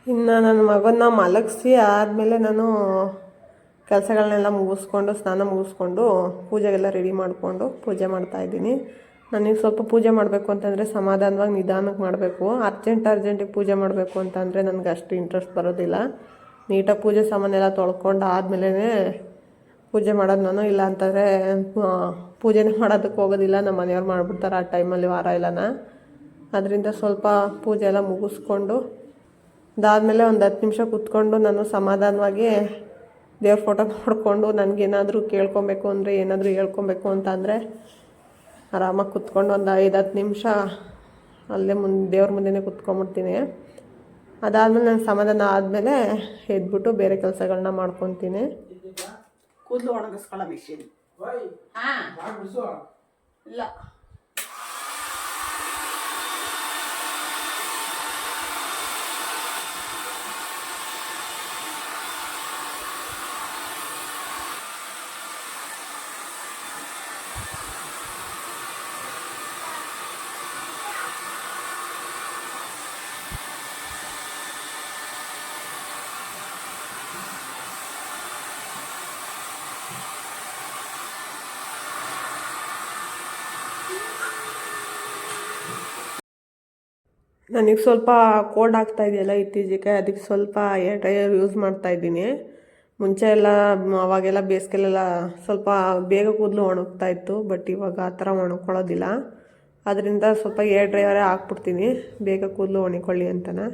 ಇನ್ನು ನನ್ನ ಮಗನ್ನ ಮಲಗಿಸಿ ಆದಮೇಲೆ ನಾನು ಕೆಲಸಗಳನ್ನೆಲ್ಲ ಮುಗಿಸ್ಕೊಂಡು ಸ್ನಾನ ಮುಗಿಸ್ಕೊಂಡು ಪೂಜೆಗೆಲ್ಲ ರೆಡಿ ಮಾಡಿಕೊಂಡು ಪೂಜೆ ಮಾಡ್ತಾಯಿದ್ದೀನಿ. ನನಗೆ ಸ್ವಲ್ಪ ಪೂಜೆ ಮಾಡಬೇಕು ಅಂತಂದರೆ ಸಮಾಧಾನವಾಗಿ ನಿಧಾನಕ್ಕೆ ಮಾಡಬೇಕು. ಅರ್ಜೆಂಟಿಗೆ ಪೂಜೆ ಮಾಡಬೇಕು ಅಂತಂದರೆ ನನಗೆ ಅಷ್ಟು ಇಂಟ್ರೆಸ್ಟ್ ಬರೋದಿಲ್ಲ. ನೀಟಾಗಿ ಪೂಜೆ ಸಾಮಾನೆಲ್ಲ ತೊಳ್ಕೊಂಡು ಆದಮೇಲೆ ಪೂಜೆ ಮಾಡೋದು ನಾನು. ಇಲ್ಲ ಅಂತಂದರೆ ಪೂಜೆನೇ ಮಾಡೋದಕ್ಕೆ ಹೋಗೋದಿಲ್ಲ, ನಮ್ಮ ಮನೆಯವ್ರು ಮಾಡಿಬಿಡ್ತಾರೆ ಆ ಟೈಮಲ್ಲಿ, ವಾರ ಇಲ್ಲನ. ಅದರಿಂದ ಸ್ವಲ್ಪ ಪೂಜೆ ಎಲ್ಲ ಮುಗಿಸ್ಕೊಂಡು ಅದಾದಮೇಲೆ ಒಂದು 10 ನಿಮಿಷ ಕೂತ್ಕೊಂಡು ನಾನು ಸಮಾಧಾನವಾಗಿ ದೇವ್ರ ಫೋಟೋ ನೋಡಿಕೊಂಡು ನನಗೇನಾದರೂ ಕೇಳ್ಕೊಬೇಕು ಅಂದರೆ ಏನಾದರೂ ಹೇಳ್ಕೊಬೇಕು ಅಂತ ಅಂದರೆ ಆರಾಮಾಗಿ ಕೂತ್ಕೊಂಡು ಒಂದು 5-10 ನಿಮಿಷ ಅಲ್ಲೇ ದೇವ್ರ ಮುಂದೆನೇ ಕೂತ್ಕೊಂಡ್ಬಿಡ್ತೀನಿ. ಅದಾದಮೇಲೆ ನಾನು ಸಮಾಧಾನ ಆದಮೇಲೆ ಎದ್ಬಿಟ್ಟು ಬೇರೆ ಕೆಲಸಗಳನ್ನ ಮಾಡ್ಕೊತೀನಿ. ಕೂದಲು ಒಣಗಿಸ್ಕೊಳ್ಳೋ ಮಿಷಿನ್ ಇಲ್ಲ ನನಗೆ ಸ್ವಲ್ಪ ಕೋಲ್ಡ್ ಆಗ್ತಾ ಇದೆಯಲ್ಲ ಇತ್ತೀಚೆಗೆ, ಅದಕ್ಕೆ ಸ್ವಲ್ಪ ಏರ್ ಡ್ರೈಯರ್ ಯೂಸ್ ಮಾಡ್ತಾ ಇದ್ದೀನಿ. ಮುಂಚೆ ಎಲ್ಲ ಅವಾಗೆಲ್ಲ ಬೇಸಿಗೆಲೆಲ್ಲ ಸ್ವಲ್ಪ ಬೇಗ ಕೂದಲು ಒಣಗ್ತಾ ಇತ್ತು, ಬಟ್ ಇವಾಗ ಆ ಥರ ಒಣಕೊಳ್ಳೋದಿಲ್ಲ. ಅದರಿಂದ ಸ್ವಲ್ಪ ಏರ್ ಡ್ರೈಯರೇ ಹಾಕ್ಬಿಡ್ತೀನಿ, ಬೇಗ ಕೂದಲು ಒಣಕೊಳ್ಳಿ ಅಂತನ.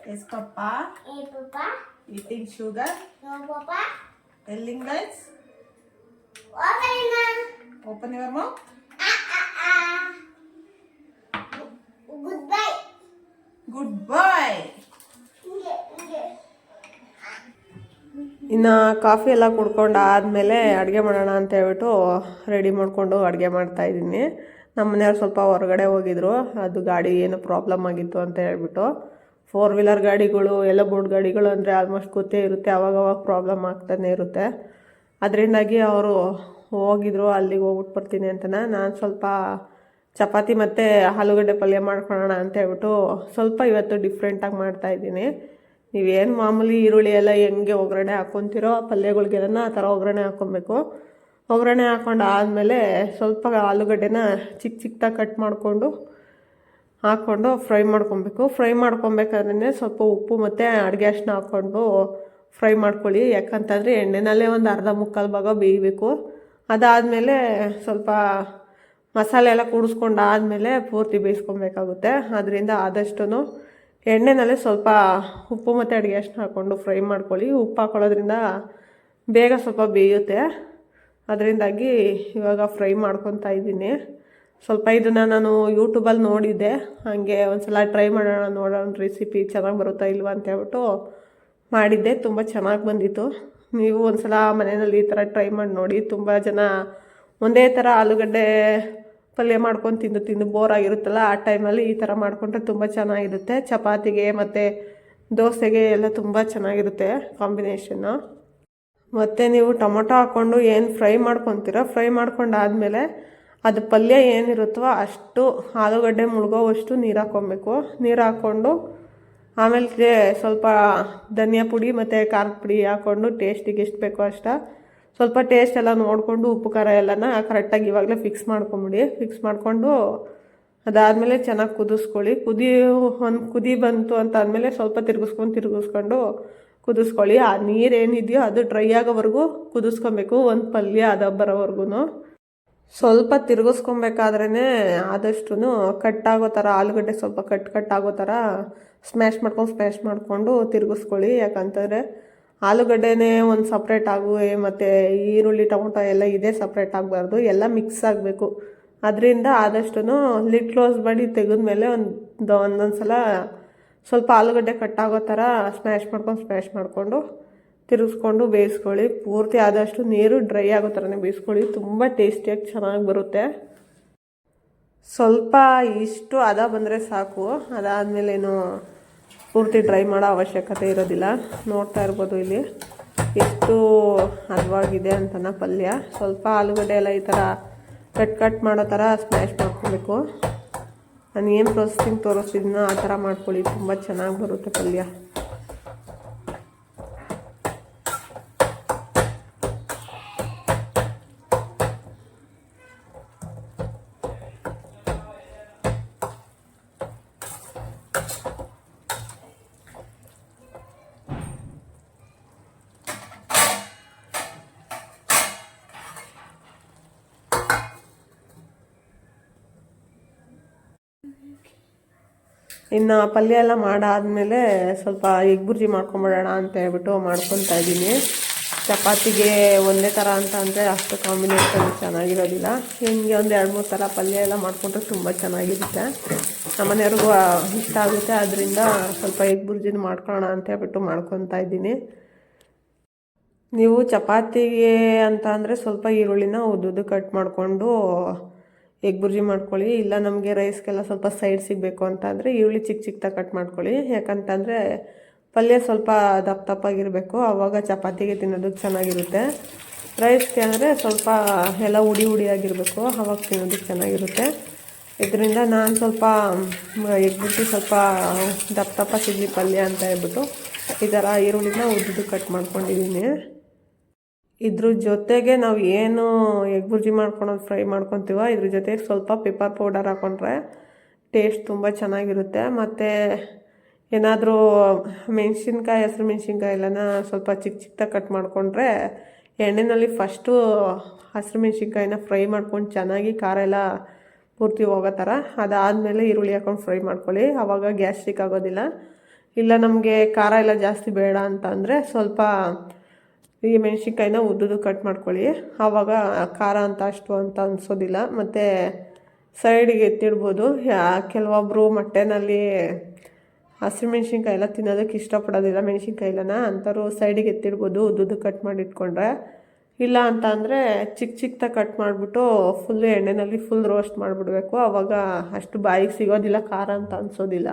Yes, Papa. Hey, Papa. Eating sugar? No, Papa. Telling lies? Open your mouth. Open your mouth. Goodbye. Goodbye. ಇನ್ನು ಕಾಫಿ ಎಲ್ಲ ಕುಡ್ಕೊಂಡು ಆದಮೇಲೆ ಅಡುಗೆ ಮಾಡೋಣ ಅಂತ ಹೇಳ್ಬಿಟ್ಟು ರೆಡಿ ಮಾಡಿಕೊಂಡು ಅಡುಗೆ ಮಾಡ್ತಾಯಿದ್ದೀನಿ. ನಮ್ಮ ಮನೆಯವ್ರು ಸ್ವಲ್ಪ ಹೊರಗಡೆ ಹೋಗಿದ್ರು, ಅದು ಗಾಡಿ ಏನೋ ಪ್ರಾಬ್ಲಮ್ ಆಗಿತ್ತು ಅಂತ ಹೇಳ್ಬಿಟ್ಟು. 4 ವೀಲರ್ ಗಾಡಿಗಳು ಎಲ್ಲ ಬೋರ್ಡ್ ಗಾಡಿಗಳು ಅಂದರೆ ಆಲ್ಮೋಸ್ಟ್ ಗೊತ್ತೇ ಇರುತ್ತೆ, ಅವಾಗವಾಗ ಪ್ರಾಬ್ಲಮ್ ಆಗ್ತಾನೆ ಇರುತ್ತೆ. ಅದರಿಂದಾಗಿ ಅವರು ಹೋಗಿದ್ರು, ಅಲ್ಲಿಗೆ ಹೋಗ್ಬಿಟ್ಟು ಬರ್ತೀನಿ ಅಂತನ. ನಾನು ಸ್ವಲ್ಪ ಚಪಾತಿ ಮತ್ತು ಆಲೂಗಡ್ಡೆ ಪಲ್ಯ ಮಾಡ್ಕೊಳ್ಳೋಣ ಅಂತ ಹೇಳ್ಬಿಟ್ಟು ಸ್ವಲ್ಪ ಇವತ್ತು ಡಿಫ್ರೆಂಟಾಗಿ ಮಾಡ್ತಾಯಿದ್ದೀನಿ. ನೀವೇನು ಮಾಮೂಲಿ ಈರುಳ್ಳಿ ಎಲ್ಲ ಹೆಂಗೆ ಒಗ್ಗರಣೆ ಹಾಕ್ಕೊತಿರೋ ಪಲ್ಯಗಳಿಗೆಲ್ಲ ಆ ಥರ ಒಗ್ಗರಣೆ ಹಾಕ್ಕೊಬೇಕು. ಒಗ್ಗರಣೆ ಹಾಕ್ಕೊಂಡು ಆದಮೇಲೆ ಸ್ವಲ್ಪ ಆಲೂಗಡ್ಡೆನ ಚಿಕ್ಕ ಚಿಕ್ಕದಾಗಿ ಕಟ್ ಮಾಡಿಕೊಂಡು ಹಾಕ್ಕೊಂಡು ಫ್ರೈ ಮಾಡ್ಕೊಬೇಕು. ಫ್ರೈ ಮಾಡ್ಕೊಬೇಕಾದ್ರೆ ಸ್ವಲ್ಪ ಉಪ್ಪು ಮತ್ತು ಅಡುಗೆ ಅರಿಶಿನ ಹಾಕ್ಕೊಂಡು ಫ್ರೈ ಮಾಡ್ಕೊಳ್ಳಿ. ಯಾಕಂತಂದರೆ ಎಣ್ಣೆನಲ್ಲೇ ಒಂದು ಅರ್ಧ ಮುಕ್ಕಾಲು ಭಾಗ ಬೇಯಬೇಕು. ಅದಾದಮೇಲೆ ಸ್ವಲ್ಪ ಮಸಾಲೆ ಎಲ್ಲ ಕೂಡಿಸ್ಕೊಂಡು ಆದಮೇಲೆ ಪೂರ್ತಿ ಬೇಯಿಸ್ಕೊಬೇಕಾಗುತ್ತೆ. ಅದರಿಂದ ಆದಷ್ಟು ಎಣ್ಣೆನಲ್ಲೇ ಸ್ವಲ್ಪ ಉಪ್ಪು ಮತ್ತು ಅಡುಗೆ ಅರಿಶಿನ ಹಾಕ್ಕೊಂಡು ಫ್ರೈ ಮಾಡ್ಕೊಳ್ಳಿ. ಉಪ್ಪು ಹಾಕ್ಕೊಳ್ಳೋದ್ರಿಂದ ಬೇಗ ಸ್ವಲ್ಪ ಬೇಯುತ್ತೆ. ಅದರಿಂದಾಗಿ ಇವಾಗ ಫ್ರೈ ಮಾಡ್ಕೊತಾ ಇದ್ದೀನಿ. ಸ್ವಲ್ಪ ಇದನ್ನು ನಾನು ಯೂಟ್ಯೂಬಲ್ಲಿ ನೋಡಿದ್ದೆ, ಹಾಗೆ ಒಂದು ಸಲ ಟ್ರೈ ಮಾಡೋಣ, ನೋಡೋಣ ರೆಸಿಪಿ ಚೆನ್ನಾಗಿ ಬರುತ್ತಾ ಇಲ್ವಾ ಅಂತ ಹೇಳ್ಬಿಟ್ಟು ಮಾಡಿದ್ದೆ. ತುಂಬ ಚೆನ್ನಾಗಿ ಬಂದಿತ್ತು. ನೀವು ಒಂದು ಸಲ ಮನೆಯಲ್ಲಿ ಈ ಥರ ಟ್ರೈ ಮಾಡಿ ನೋಡಿ. ತುಂಬ ಜನ ಒಂದೇ ಥರ ಆಲೂಗಡ್ಡೆ ಪಲ್ಯ ಮಾಡ್ಕೊಂಡು ತಿಂದು ಬೋರ್ ಆಗಿರುತ್ತಲ್ಲ, ಆ ಟೈಮಲ್ಲಿ ಈ ಥರ ಮಾಡಿಕೊಂಡ್ರೆ ತುಂಬ ಚೆನ್ನಾಗಿರುತ್ತೆ. ಚಪಾತಿಗೆ ಮತ್ತು ದೋಸೆಗೆ ಎಲ್ಲ ತುಂಬ ಚೆನ್ನಾಗಿರುತ್ತೆ ಕಾಂಬಿನೇಷನ್ನು. ಮತ್ತು ನೀವು ಟೊಮೊಟೊ ಹಾಕ್ಕೊಂಡು ಏನು ಫ್ರೈ ಮಾಡ್ಕೊತೀರ, ಫ್ರೈ ಮಾಡ್ಕೊಂಡಾದಮೇಲೆ ಅದು ಪಲ್ಯ ಏನಿರುತ್ತೋ ಅಷ್ಟು ಆಲೂಗಡ್ಡೆ ಮುಳುಗೋವಷ್ಟು ನೀರು ಹಾಕ್ಕೊಬೇಕು. ನೀರು ಹಾಕ್ಕೊಂಡು ಆಮೇಲೆ ಸ್ವಲ್ಪ ಧನಿಯಾ ಪುಡಿ ಮತ್ತು ಖಾರದ ಪುಡಿ ಹಾಕ್ಕೊಂಡು ಟೇಸ್ಟಿಗೆ ಎಷ್ಟು ಬೇಕೋ ಅಷ್ಟು ಸ್ವಲ್ಪ ಟೇಸ್ಟ್ ಎಲ್ಲ ನೋಡಿಕೊಂಡು ಉಪ್ಪು ಖಾರ ಎಲ್ಲನ ಕರೆಕ್ಟಾಗಿ ಇವಾಗಲೇ ಫಿಕ್ಸ್ ಮಾಡ್ಕೊಂಬಿಡಿ. ಫಿಕ್ಸ್ ಮಾಡಿಕೊಂಡು ಅದಾದಮೇಲೆ ಚೆನ್ನಾಗಿ ಕುದಿಸ್ಕೊಳ್ಳಿ. ಒಂದು ಕುದಿ ಬಂತು ಅಂತ ಆದಮೇಲೆ ಸ್ವಲ್ಪ ತಿರುಗಿಸ್ಕೊಂಡು ಕುದಿಸ್ಕೊಳ್ಳಿ. ಆ ನೀರೇನಿದೆಯೋ ಅದು ಡ್ರೈ ಆಗೋವರೆಗೂ ಕುದಿಸ್ಕೊಬೇಕು, ಒಂದು ಪಲ್ಯ ಅದ ಬರೋವರೆಗೂ. ಸ್ವಲ್ಪ ತಿರುಗಿಸ್ಕೊಬೇಕಾದ್ರೇ ಆದಷ್ಟು ಕಟ್ಟಾಗೋ ಥರ ಆಲೂಗಡ್ಡೆ ಸ್ವಲ್ಪ ಕಟ್ಟಾಗೋ ಥರ ಸ್ಮ್ಯಾಶ್ ಮಾಡಿಕೊಂಡು ತಿರುಗಿಸ್ಕೊಳ್ಳಿ. ಯಾಕಂತಂದರೆ ಆಲೂಗಡ್ಡೆನೇ ಒಂದು ಸಪ್ರೇಟ್ ಆಗು, ಮತ್ತು ಈರುಳ್ಳಿ ಟೊಮೊಟೊ ಎಲ್ಲ ಇದೇ ಸಪ್ರೇಟ್ ಆಗಬಾರ್ದು, ಎಲ್ಲ ಮಿಕ್ಸ್ ಆಗಬೇಕು. ಅದರಿಂದ ಆದಷ್ಟು ಲಿಡ್ ಕ್ಲೋಸ್ ಮಾಡಿ ತೆಗೆದ್ಮೇಲೆ ಒಂದೊಂದು ಸಲ ಸ್ವಲ್ಪ ಆಲೂಗಡ್ಡೆ ಕಟ್ಟಾಗೋ ಥರ ಸ್ಮ್ಯಾಶ್ ಮಾಡಿಕೊಂಡು ತಿರುಗಿಸ್ಕೊಂಡು ಬೇಯಿಸ್ಕೊಳ್ಳಿ. ಪೂರ್ತಿ ಆದಷ್ಟು ನೀರು ಡ್ರೈ ಆಗೋ ಥರನೇ ಬೇಯಿಸ್ಕೊಳ್ಳಿ. ತುಂಬ ಟೇಸ್ಟಿಯಾಗಿ ಚೆನ್ನಾಗಿ ಬರುತ್ತೆ. ಸ್ವಲ್ಪ ಇಷ್ಟು ಹದ ಬಂದರೆ ಸಾಕು. ಅದಾದಮೇಲೇನು ಪೂರ್ತಿ ಡ್ರೈ ಮಾಡೋ ಅವಶ್ಯಕತೆ ಇರೋದಿಲ್ಲ. ನೋಡ್ತಾ ಇರ್ಬೋದು ಇಲ್ಲಿ ಎಷ್ಟು ಹದವಾಗಿದೆ ಅಂತನ ಪಲ್ಯ. ಸ್ವಲ್ಪ ಆಲೂಗಡ್ಡೆ ಎಲ್ಲ ಈ ಥರ ಕಟ್ ಮಾಡೋ ಥರ ಸ್ಮ್ಯಾಶ್ ಮಾಡ್ಕೊಬೇಕು. ನಾನು ಏನು ಪ್ರೊಸೆಸಿಂಗ್ ತೋರಿಸ್ತಿದ್ದೀನೋ ಆ ಥರ ಮಾಡ್ಕೊಳ್ಳಿ, ತುಂಬ ಚೆನ್ನಾಗಿ ಬರುತ್ತೆ ಪಲ್ಯ. ಇನ್ನು ಪಲ್ಯ ಎಲ್ಲ ಮಾಡಾದಮೇಲೆ ಸ್ವಲ್ಪ ಎಗ್ ಬುರ್ಜಿ ಮಾಡ್ಕೊಂಬಿಡೋಣ ಅಂತ ಹೇಳ್ಬಿಟ್ಟು ಮಾಡ್ಕೊತಾ ಇದ್ದೀನಿ. ಚಪಾತಿಗೆ ಒಂದೇ ಥರ ಅಂತ ಅಂದರೆ ಅಷ್ಟು ಕಾಂಬಿನೇಷನ್ ಚೆನ್ನಾಗಿರೋದಿಲ್ಲ. ಹಿಂಗೆ ಒಂದು 2-3 ಥರ ಪಲ್ಯ ಎಲ್ಲ ಮಾಡಿಕೊಂಡ್ರೆ ತುಂಬ ಚೆನ್ನಾಗಿರುತ್ತೆ, ನಮ್ಮನೆಯವ್ರಿಗೂ ಇಷ್ಟ ಆಗುತ್ತೆ. ಅದರಿಂದ ಸ್ವಲ್ಪ ಎಗ್ ಬುರ್ಜಿನ ಮಾಡ್ಕೊಳ್ಳೋಣ ಅಂತ ಹೇಳ್ಬಿಟ್ಟು ಮಾಡ್ಕೊತಾ ಇದ್ದೀನಿ. ನೀವು ಚಪಾತಿಗೆ ಅಂತ ಅಂದರೆ ಸ್ವಲ್ಪ ಈರುಳ್ಳಿನ ಉದ್ದುದ್ದು ಕಟ್ ಮಾಡಿಕೊಂಡು ಎಗ್ ಬುರ್ಜಿ ಮಾಡ್ಕೊಳ್ಳಿ. ಇಲ್ಲ ನಮಗೆ ರೈಸ್ಗೆಲ್ಲ ಸ್ವಲ್ಪ ಸೈಡ್ ಸಿಗಬೇಕು ಅಂತ ಅಂದರೆ ಈರುಳ್ಳಿ ಚಿಕ್ಕದಾಗಿ ಕಟ್ ಮಾಡ್ಕೊಳ್ಳಿ. ಯಾಕಂತಂದರೆ ಪಲ್ಯ ಸ್ವಲ್ಪ ದಪ್ಪಗಿರಬೇಕು, ಆವಾಗ ಚಪಾತಿಗೆ ತಿನ್ನೋದಕ್ಕೆ ಚೆನ್ನಾಗಿರುತ್ತೆ. ರೈಸ್ಗೆ ಅಂದರೆ ಸ್ವಲ್ಪ ಎಲ್ಲ ಹುಡಿಯಾಗಿರಬೇಕು, ಆವಾಗ ತಿನ್ನೋದಕ್ಕೆ ಚೆನ್ನಾಗಿರುತ್ತೆ. ಇದರಿಂದ ನಾನು ಸ್ವಲ್ಪ ಎಗ್ ಬುರ್ಜಿ ಸ್ವಲ್ಪ ದಪ್ಪ ಸಿಗಲಿ ಪಲ್ಯ ಅಂತ ಹೇಳ್ಬಿಟ್ಟು ಈ ಥರ ಈರುಳ್ಳಿನ ಉದ್ದುದ್ದು ಕಟ್ ಮಾಡ್ಕೊಂಡಿದ್ದೀನಿ. ಇದ್ರ ಜೊತೆಗೆ ನಾವು ಏನು ಎಗ್ ಬುರ್ಜಿ ಮಾಡ್ಕೊಳೋದು ಫ್ರೈ ಮಾಡ್ಕೊತೀವೋ ಇದ್ರ ಜೊತೆಗೆ ಸ್ವಲ್ಪ ಪೆಪ್ಪರ್ ಪೌಡರ್ ಹಾಕ್ಕೊಂಡ್ರೆ ಟೇಸ್ಟ್ ತುಂಬ ಚೆನ್ನಾಗಿರುತ್ತೆ. ಮತ್ತು ಏನಾದರೂ ಮೆಣಸಿನ್ಕಾಯಿ, ಹಸಿರು ಮೆಣಸಿನ್ಕಾಯಿ ಎಲ್ಲನ ಸ್ವಲ್ಪ ಚಿಕ್ಕದಾಗಿ ಕಟ್ ಮಾಡಿಕೊಂಡ್ರೆ ಎಣ್ಣೆಯಲ್ಲಿ ಫಸ್ಟು ಹಸಿರು ಮೆಣಸಿನ್ಕಾಯಿನ ಫ್ರೈ ಮಾಡ್ಕೊಂಡು ಚೆನ್ನಾಗಿ ಖಾರ ಎಲ್ಲ ಪೂರ್ತಿ ಹೋಗೋ ಥರ, ಅದಾದಮೇಲೆ ಈರುಳ್ಳಿ ಹಾಕ್ಕೊಂಡು ಫ್ರೈ ಮಾಡ್ಕೊಳ್ಳಿ. ಆವಾಗ ಗ್ಯಾಸ್ಟ್ರಿಕ್ ಆಗೋದಿಲ್ಲ. ಇಲ್ಲ ನಮಗೆ ಖಾರ ಎಲ್ಲ ಜಾಸ್ತಿ ಬೇಡ ಅಂತ ಅಂದರೆ ಸ್ವಲ್ಪ ಈ ಮೆಣಸಿನ್ಕಾಯಿನ ಉದ್ದುದ್ದು ಕಟ್ ಮಾಡ್ಕೊಳ್ಳಿ, ಆವಾಗ ಖಾರ ಅಂತ ಅಷ್ಟು ಅಂತ ಅನಿಸೋದಿಲ್ಲ. ಮತ್ತು ಸೈಡಿಗೆ ಎತ್ತಿಡ್ಬೋದು. ಕೆಲವೊಬ್ಬರು ಮೊಟ್ಟೆನಲ್ಲಿ ಹಸಿಮೆಣ್ಸಿನ್ಕಾಯಿ ಎಲ್ಲ ತಿನ್ನೋದಕ್ಕೆ ಇಷ್ಟಪಡೋದಿಲ್ಲ, ಮೆಣಸಿನ್ಕಾಯಿಲನ ಅಂಥವ್ರು ಸೈಡಿಗೆ ಎತ್ತಿಡ್ಬೋದು ಉದ್ದುದ್ದು ಕಟ್ ಮಾಡಿ ಇಟ್ಕೊಂಡ್ರೆ. ಇಲ್ಲ ಅಂತ ಅಂದರೆ ಚಿಕ್ಕದಾಗಿ ಕಟ್ ಮಾಡಿಬಿಟ್ಟು ಫುಲ್ಲು ಎಣ್ಣೆಯಲ್ಲಿ ಫುಲ್ ರೋಸ್ಟ್ ಮಾಡಿಬಿಡ್ಬೇಕು, ಆವಾಗ ಅಷ್ಟು ಬಾಯಿಗೆ ಸಿಗೋದಿಲ್ಲ, ಖಾರ ಅಂತ ಅನಿಸೋದಿಲ್ಲ.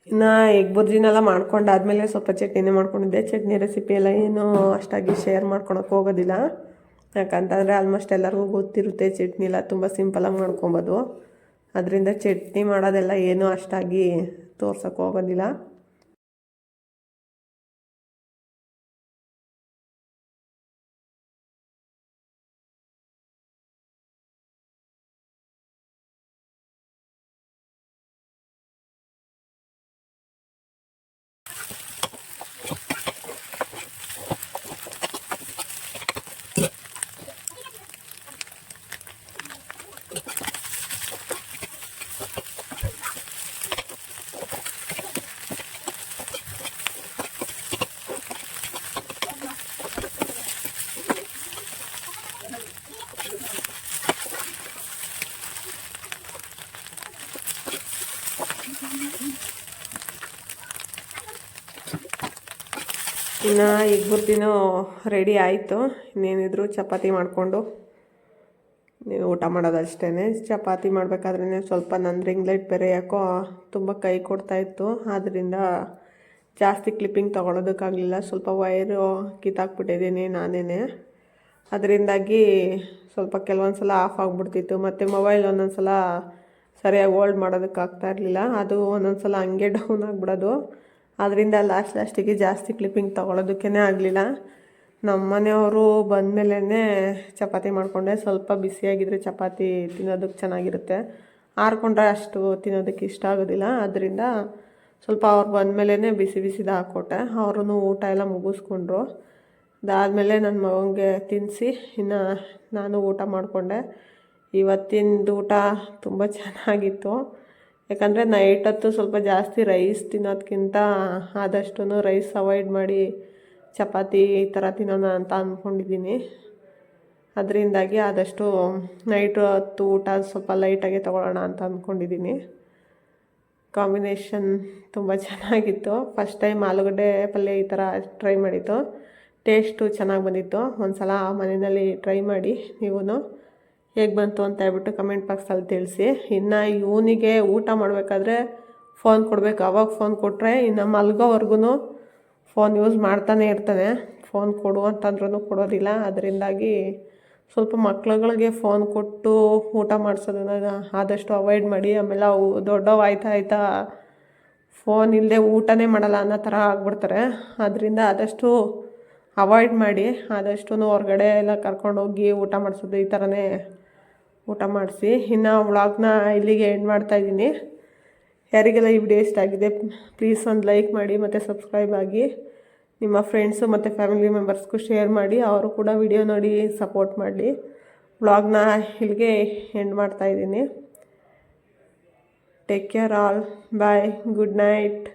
ಇನ್ನು ಎಗ್ ಬುರ್ಜಿನೆಲ್ಲ ಮಾಡ್ಕೊಂಡಾದ್ಮೇಲೆ ಸ್ವಲ್ಪ ಚಟ್ನಿನೇ ಮಾಡ್ಕೊಂಡಿದ್ದೆ. ಚಟ್ನಿ ರೆಸಿಪಿ ಎಲ್ಲ ಏನೂ ಅಷ್ಟಾಗಿ ಶೇರ್ ಮಾಡ್ಕೊಳಕ್ಕೆ ಹೋಗೋದಿಲ್ಲ, ಯಾಕಂತಂದರೆ ಆಲ್ಮೋಸ್ಟ್ ಎಲ್ಲರಿಗೂ ಗೊತ್ತಿರುತ್ತೆ. ಚಟ್ನಿ ಎಲ್ಲ ತುಂಬ ಸಿಂಪಲಾಗಿ ಮಾಡ್ಕೊಬೋದು, ಅದರಿಂದ ಚಟ್ನಿ ಮಾಡೋದೆಲ್ಲ ಏನೂ ಅಷ್ಟಾಗಿ ತೋರ್ಸೋಕ್ಕೆ ಹೋಗೋದಿಲ್ಲ. ಇನ್ನು ಎಗ್ ಬುರ್ಜಿನೂ ರೆಡಿ ಆಯಿತು. ಇನ್ನೇನಿದ್ರು ಚಪಾತಿ ಮಾಡಿಕೊಂಡು ನೀನು ಊಟ ಮಾಡೋದಷ್ಟೇ. ಚಪಾತಿ ಮಾಡಬೇಕಾದ್ರೆ ಸ್ವಲ್ಪ ನನ್ನ ರಿಂಗ್ ಲೈಟ್ ಬೇರೆ ಯಾಕೋ ತುಂಬ ಕೈ ಕೊಡ್ತಾಯಿತ್ತು, ಆದ್ದರಿಂದ ಜಾಸ್ತಿ ಕ್ಲಿಪ್ಪಿಂಗ್ ತೊಗೊಳೋದಕ್ಕಾಗಲಿಲ್ಲ. ಸ್ವಲ್ಪ ವೈರು ಕಿತ್ತಾಕ್ಬಿಟ್ಟಿದ್ದೀನಿ ನಾನೇ, ಅದರಿಂದಾಗಿ ಸ್ವಲ್ಪ ಕೆಲವೊಂದು ಸಲ ಆಫ್ ಆಗಿಬಿಡ್ತಿತ್ತು. ಮತ್ತು ಮೊಬೈಲ್ ಒಂದೊಂದು ಸಲ ಸರಿಯಾಗಿ ಹೋಲ್ಡ್ ಮಾಡೋದಕ್ಕಾಗ್ತಾ ಇರಲಿಲ್ಲ, ಅದು ಒಂದೊಂದು ಸಲ ಹಂಗೆ ಡೌನ್ ಆಗಿಬಿಡೋದು. ಅದರಿಂದ ಲಾಸ್ಟಿಗೆ ಜಾಸ್ತಿ ಕ್ಲಿಪ್ಪಿಂಗ್ ತೊಗೊಳೋದಕ್ಕೇ ಆಗಲಿಲ್ಲ. ನಮ್ಮ ಮನೆಯವರು ಬಂದಮೇಲೆ ಚಪಾತಿ ಮಾಡಿಕೊಂಡೆ. ಸ್ವಲ್ಪ ಬಿಸಿಯಾಗಿದ್ದರೆ ಚಪಾತಿ ತಿನ್ನೋದಕ್ಕೆ ಚೆನ್ನಾಗಿರುತ್ತೆ, ಆರಿಕೊಂಡ್ರೆ ಅಷ್ಟು ತಿನ್ನೋದಕ್ಕೆ ಇಷ್ಟ ಆಗೋದಿಲ್ಲ. ಅದರಿಂದ ಸ್ವಲ್ಪ ಅವ್ರು ಬಂದಮೇಲೆ ಬಿಸಿದು ಹಾಕ್ಕೊಟ್ಟೆ. ಅವ್ರೂ ಊಟ ಎಲ್ಲ ಮುಗಿಸ್ಕೊಂಡ್ರು. ಅದಾದಮೇಲೆ ನನ್ನ ಮಗನಿಗೆ ತಿನ್ನಿಸಿ ಇನ್ನು ನಾನು ಊಟ ಮಾಡಿಕೊಂಡೆ. ಇವತ್ತಿಂದು ಊಟ ತುಂಬ ಚೆನ್ನಾಗಿತ್ತು, ಯಾಕಂದರೆ ನೈಟ್ ಹೊತ್ತು ಸ್ವಲ್ಪ ಜಾಸ್ತಿ ರೈಸ್ ತಿನ್ನೋದಕ್ಕಿಂತ ಆದಷ್ಟು ರೈಸ್ ಅವಾಯ್ಡ್ ಮಾಡಿ ಚಪಾತಿ ಈ ಥರ ತಿನ್ನೋಣ ಅಂತ ಅಂದ್ಕೊಂಡಿದ್ದೀನಿ. ಅದರಿಂದಾಗಿ ಆದಷ್ಟು ನೈಟ್ ಹೊತ್ತು ಊಟ ಸ್ವಲ್ಪ ಲೈಟಾಗೆ ತೊಗೊಳ್ಳೋಣ ಅಂತ ಅಂದ್ಕೊಂಡಿದ್ದೀನಿ. ಕಾಂಬಿನೇಷನ್ ತುಂಬ ಚೆನ್ನಾಗಿತ್ತು. ಫಸ್ಟ್ ಟೈಮ್ ಆಲೂಗಡ್ಡೆ ಪಲ್ಯ ಈ ಥರ ಟ್ರೈ ಮಾಡಿತ್ತು, ಟೇಸ್ಟು ಚೆನ್ನಾಗಿ ಬಂದಿತ್ತು. ಒಂದು ಸಲ ಮನೆಯಲ್ಲಿ ಟ್ರೈ ಮಾಡಿ ನೀವು ಹೇಗೆ ಬಂತು ಅಂತ ಹೇಳ್ಬಿಟ್ಟು ಕಮೆಂಟ್ ಬಾಕ್ಸಲ್ಲಿ ತಿಳಿಸಿ. ಇನ್ನು ಇವನಿಗೆ ಊಟ ಮಾಡಬೇಕಾದ್ರೆ ಫೋನ್ ಕೊಡಬೇಕು, ಅವಾಗ ಫೋನ್ ಕೊಟ್ಟರೆ ಇನ್ನು ಮಲ್ಗೋವರೆಗೂ ಫೋನ್ ಯೂಸ್ ಮಾಡ್ತಾನೆ ಇರ್ತಾನೆ. ಫೋನ್ ಕೊಡು ಅಂತಂದ್ರೂ ಕೊಡೋದಿಲ್ಲ. ಅದರಿಂದಾಗಿ ಸ್ವಲ್ಪ ಮಕ್ಳುಗಳಿಗೆ ಫೋನ್ ಕೊಟ್ಟು ಊಟ ಮಾಡಿಸೋದನ್ನ ಆದಷ್ಟು ಅವಾಯ್ಡ್ ಮಾಡಿ. ಆಮೇಲೆ ಅವು ದೊಡ್ಡವು ಆಯ್ತಾ ಫೋನ್ ಇಲ್ಲದೆ ಊಟನೇ ಮಾಡಲ್ಲ ಅನ್ನೋ ಥರ ಆಗ್ಬಿಡ್ತಾರೆ. ಅದರಿಂದ ಆದಷ್ಟು ಅವಾಯ್ಡ್ ಮಾಡಿ. ಆದಷ್ಟು ಹೊರಗಡೆ ಎಲ್ಲ ಕರ್ಕೊಂಡೋಗಿ ಊಟ ಮಾಡಿಸೋದು, ಈ ಥರನೇ ಊಟ ಮಾಡಿಸಿ. ಇನ್ನು ವ್ಲಾಗ್ನ ಇಲ್ಲಿಗೆ ಎಂಡ್ ಮಾಡ್ತಾಯಿದ್ದೀನಿ. ಯಾರಿಗೆಲ್ಲ ಈ ವಿಡಿಯೋ ಇಷ್ಟ ಆಗಿದೆ ಪ್ಲೀಸ್ ಒಂದು ಲೈಕ್ ಮಾಡಿ ಮತ್ತು ಸಬ್ಸ್ಕ್ರೈಬ್ ಆಗಿ. ನಿಮ್ಮ ಫ್ರೆಂಡ್ಸು ಮತ್ತು ಫ್ಯಾಮಿಲಿ ಮೆಂಬರ್ಸ್ಗೂ ಶೇರ್ ಮಾಡಿ, ಅವರು ಕೂಡ ವಿಡಿಯೋ ನೋಡಿ ಸಪೋರ್ಟ್ ಮಾಡಲಿ. ವ್ಲಾಗ್ನ ಇಲ್ಲಿಗೆ ಎಂಡ್ ಮಾಡ್ತಾಯಿದ್ದೀನಿ. Take care all. Bye. Good night.